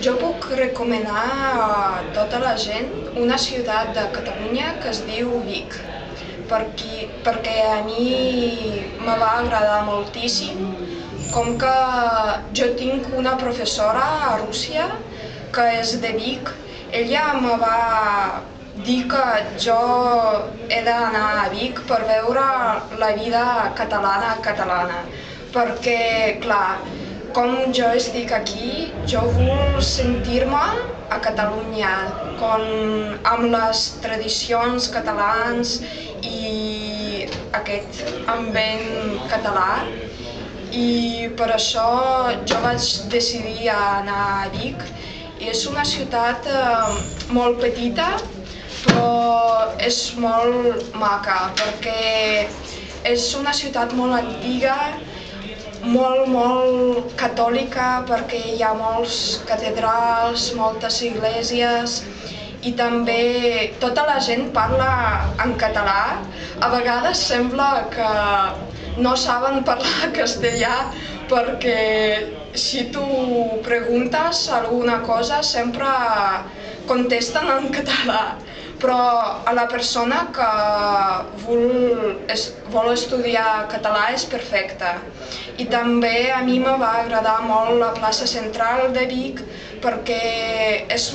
Jo puc recomanar a tota la gent una ciutat de Catalunya que es diu Vic, perquè a mi me va agradar moltíssim, com que jo tinc una professora a Rússia que és de Vic. Ella me va dir que jo he d'anar a Vic per veure la vida catalana, perquè, clar, com jo estic aquí, jo vull sentir-me a Catalunya, amb les tradicions catalans i aquest ambient català. I per això jo vaig decidir anar a Vic. I és una ciutat molt petita, però és molt maca, perquè és una ciutat molt antiga, molt catòlica, perquè hi ha molts catedrals, moltes esglésies, i també tota la gent parla en català. A vegades sembla que no saben parlar castellà, perquè si tu preguntes alguna cosa sempre contesten en català. Però a la persona que vol estudiar català és perfecte. I també a mi me va agradar molt la plaça central de Vic, perquè és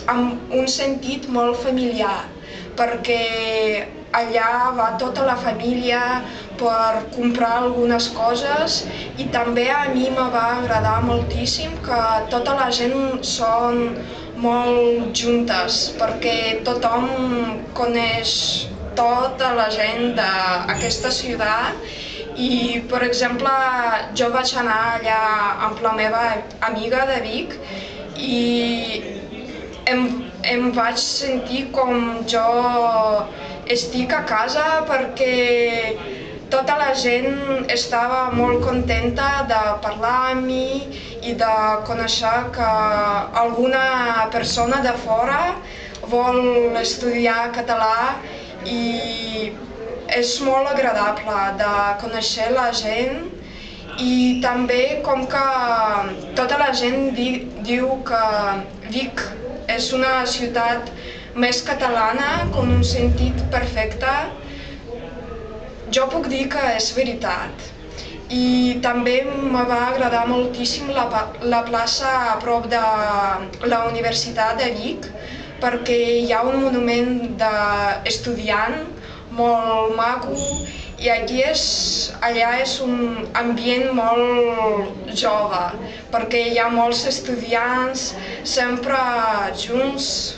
amb un sentit molt familiar, perquè allà va tota la família per comprar algunes coses. I també a mi me va agradar moltíssim que tota la gent són molt juntes, perquè tothom coneix tota la gent d'aquesta ciutat. I, per exemple, jo vaig anar allà amb la meva amiga de Vic i em vaig sentir com jo estic a casa, perquè tota la gent estava molt contenta de parlar amb mi i de conèixer que alguna persona de fora vol estudiar català. I és molt agradable de conèixer la gent. I també, com que tota la gent diu que Vic és una ciutat més catalana, com un sentit perfecte, jo puc dir que és veritat. I també me va agradar moltíssim la plaça a prop de la Universitat de Vic, perquè hi ha un monument d'estudiant molt maco, i allà és un ambient molt jove, perquè hi ha molts estudiants sempre junts,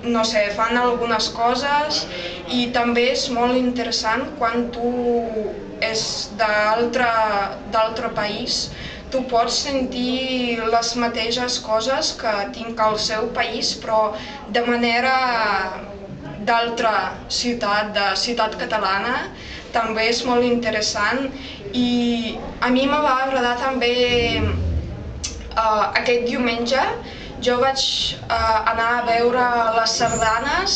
no sé, fan algunes coses. I també és molt interessant quan tu ets d'altre país, tu pots sentir les mateixes coses que tinc al seu país, però de manera d'altra ciutat, de ciutat catalana. També és molt interessant. I a mi me va agradar també aquest diumenge. Jo vaig anar a veure les sardanes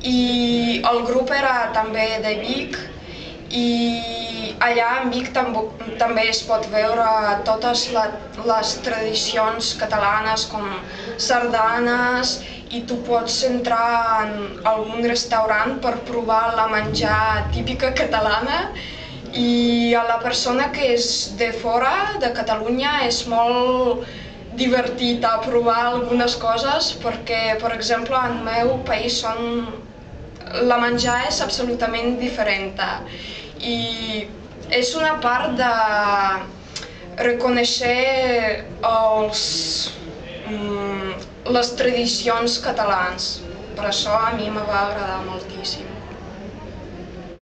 i el grup era també de Vic. I allà a Vic també es pot veure totes les tradicions catalanes, com sardanes, i tu pots entrar en algun restaurant per provar la menjar típica catalana. I a la persona que és de fora, de Catalunya, és molt divertit a provar algunes coses, perquè, per exemple, en el meu país la menjar és absolutament diferent. I és una part de reconèixer les tradicions catalanes. Per això a mi me va agradar moltíssim.